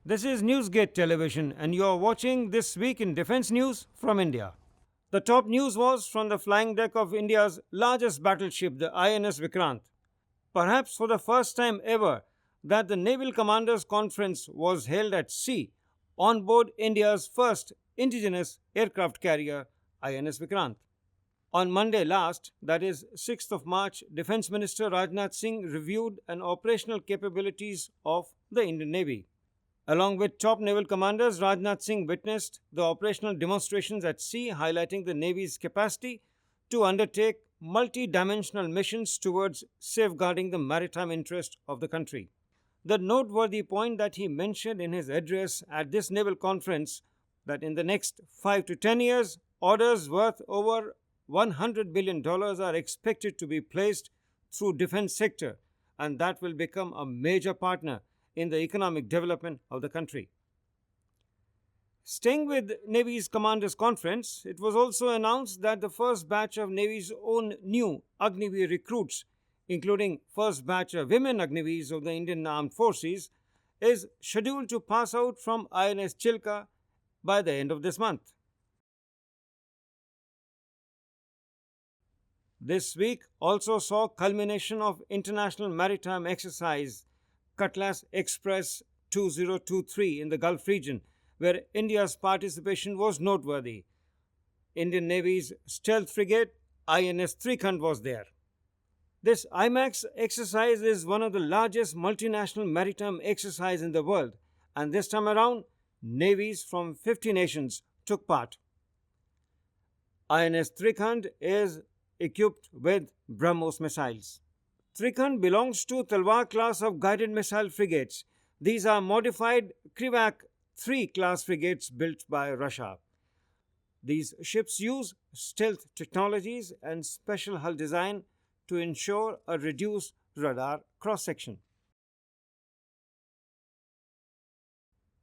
This is NewsGate Television, and you are watching This Week in Defence News from India. The top news was from the flying deck of India's largest battleship, the INS Vikrant. Perhaps for the first time ever, that the Naval Commanders Conference was held at sea on board India's first indigenous aircraft carrier, INS Vikrant. On Monday last, that is 6th of March, Defence Minister Rajnath Singh reviewed an operational capabilities of the Indian Navy. Along with top naval commanders, Rajnath Singh witnessed the operational demonstrations at sea, highlighting the Navy's capacity to undertake multi-dimensional missions towards safeguarding the maritime interest of the country. The noteworthy point that he mentioned in his address at this naval conference that in the next 5 to 10 years, orders worth over $100 billion are expected to be placed through defense sector, and that will become a major partner in the economic development of the country. Staying with Navy's Commanders Conference, it was also announced that the first batch of Navy's own new Agniveer recruits, including first batch of women Agniveers of the Indian Armed Forces, is scheduled to pass out from INS Chilka by the end of this month. This week also saw culmination of International Maritime Exercise Cutlass Express 2023 in the Gulf region, where India's participation was noteworthy. Indian Navy's stealth frigate INS Vikrant was there. This IMAX exercise is one of the largest multinational maritime exercises in the world, and this time around, navies from 50 nations took part. INS Vikrant is equipped with BrahMos missiles. Vikrant belongs to Talwar class of guided missile frigates. These are modified Krivak 3 class frigates built by Russia. These ships use stealth technologies and special hull design to ensure a reduced radar cross-section.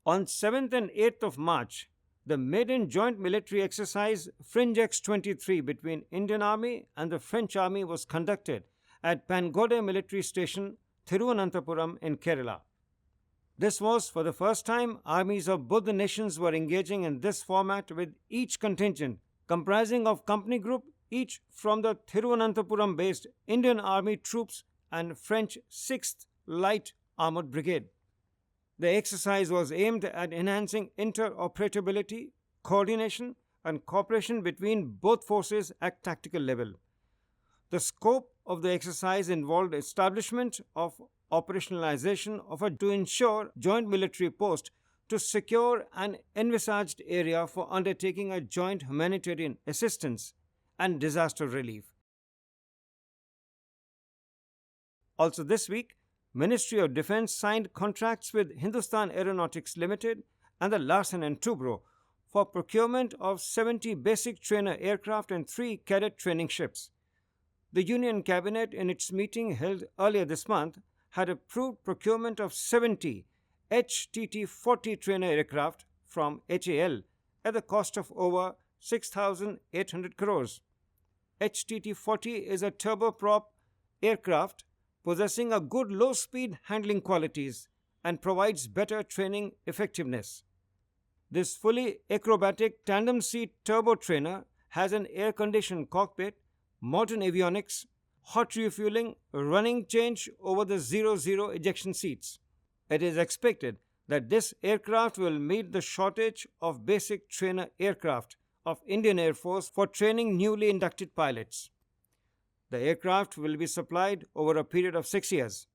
On 7th and 8th of March, the maiden joint military exercise Fringe X-23 between Indian Army and the French Army was conducted at Pangode Military Station, Thiruvananthapuram in Kerala. This was for the first time armies of both the nations were engaging in this format, with each contingent comprising of company group, each from the Thiruvananthapuram-based Indian Army troops and French 6th Light Armoured Brigade. The exercise was aimed at enhancing interoperability, coordination and cooperation between both forces at tactical level. The scope of the exercise involved establishment of operationalization to ensure joint military post to secure an envisaged area for undertaking a joint humanitarian assistance and disaster relief. Also this week, Ministry of Defence signed contracts with Hindustan Aeronautics Limited and the Larsen & Toubro for procurement of 70 basic trainer aircraft and 3 cadet training ships. The Union Cabinet, in its meeting held earlier this month, had approved procurement of 70 HTT-40 trainer aircraft from HAL at the cost of over 6,800 crores. HTT-40 is a turboprop aircraft possessing a good low-speed handling qualities and provides better training effectiveness. This fully acrobatic tandem-seat turbo trainer has an air-conditioned cockpit, modern avionics, hot refueling, running change over the 0-0 ejection seats. It is expected that this aircraft will meet the shortage of basic trainer aircraft of Indian Air Force for training newly inducted pilots. The aircraft will be supplied over a period of 6 years.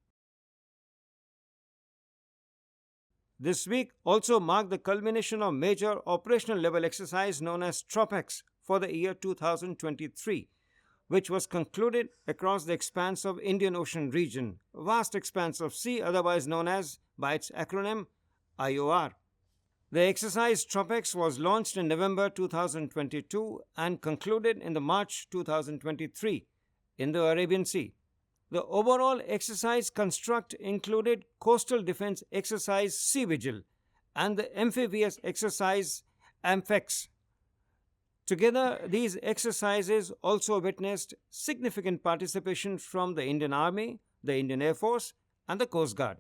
This week also marked the culmination of major operational level exercise known as TROPEX for the year 2023, which was concluded across the expanse of Indian Ocean region, vast expanse of sea otherwise known as by its acronym IOR. The exercise TROPEX was launched in November 2022 and concluded in the March 2023 in the Arabian Sea. The overall exercise construct included Coastal Defence Exercise Sea Vigil and the amphibious exercise AMPHEX. Together, these exercises also witnessed significant participation from the Indian Army, the Indian Air Force and the Coast Guard.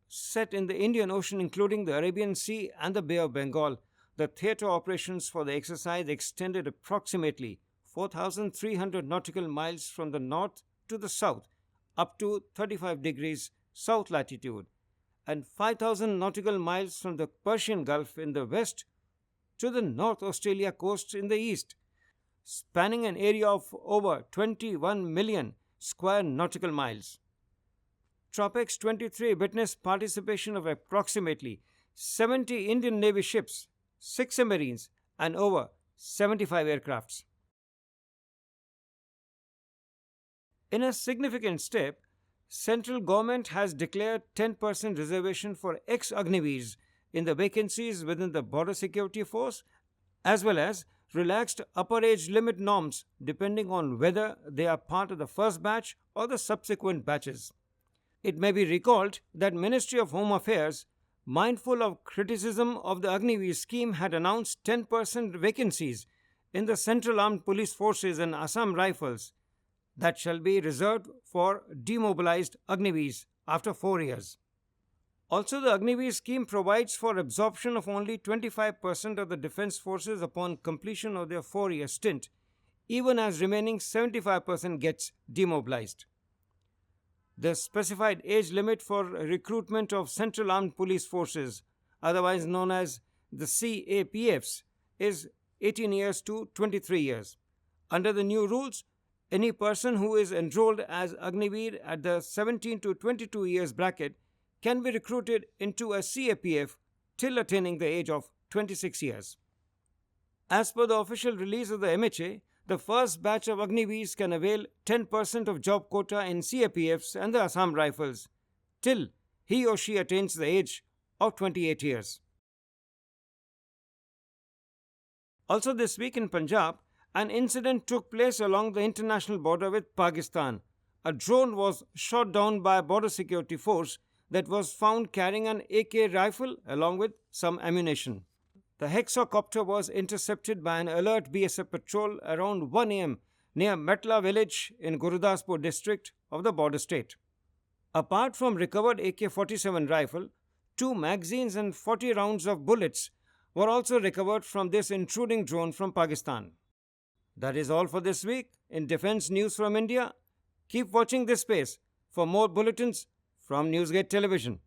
set in the Indian Ocean, including the Arabian Sea and the Bay of Bengal. The theatre operations for the exercise extended approximately 4,300 nautical miles from the north to the south, up to 35 degrees south latitude, and 5,000 nautical miles from the Persian Gulf in the west to the North Australia coast in the east, spanning an area of over 21 million square nautical miles. Tropex 23 witnessed participation of approximately 70 Indian Navy ships, 6 submarines, and over 75 aircrafts. In a significant step, central government has declared 10% reservation for ex-Agniveers in the vacancies within the Border Security Force, as well as relaxed upper age limit norms depending on whether they are part of the first batch or the subsequent batches. It may be recalled that Ministry of Home Affairs, mindful of criticism of the Agniveer scheme, had announced 10% vacancies in the Central Armed Police Forces and Assam Rifles that shall be reserved for demobilized Agniveers after 4 years. Also, the Agniveer scheme provides for absorption of only 25% of the defense forces upon completion of their 4-year stint, even as remaining 75% gets demobilized. The specified age limit for recruitment of Central Armed Police Forces, otherwise known as the CAPFs, is 18 years to 23 years. Under the new rules, any person who is enrolled as Agniveer at the 17 to 22 years bracket can be recruited into a CAPF till attaining the age of 26 years. As per the official release of the MHA, the first batch of Agniveers can avail 10% of job quota in CAPFs and the Assam Rifles till he or she attains the age of 28 years. Also this week in Punjab, an incident took place along the international border with Pakistan. A drone was shot down by a border security force that was found carrying an AK rifle along with some ammunition. The hexacopter was intercepted by an alert BSF patrol around 1 am near Metla village in Gurdaspur district of the border state. Apart from recovered AK-47 rifle, 2 magazines and 40 rounds of bullets were also recovered from this intruding drone from Pakistan. That is all for this week in Defense News from India. Keep watching this space for more bulletins from NewsGate Television.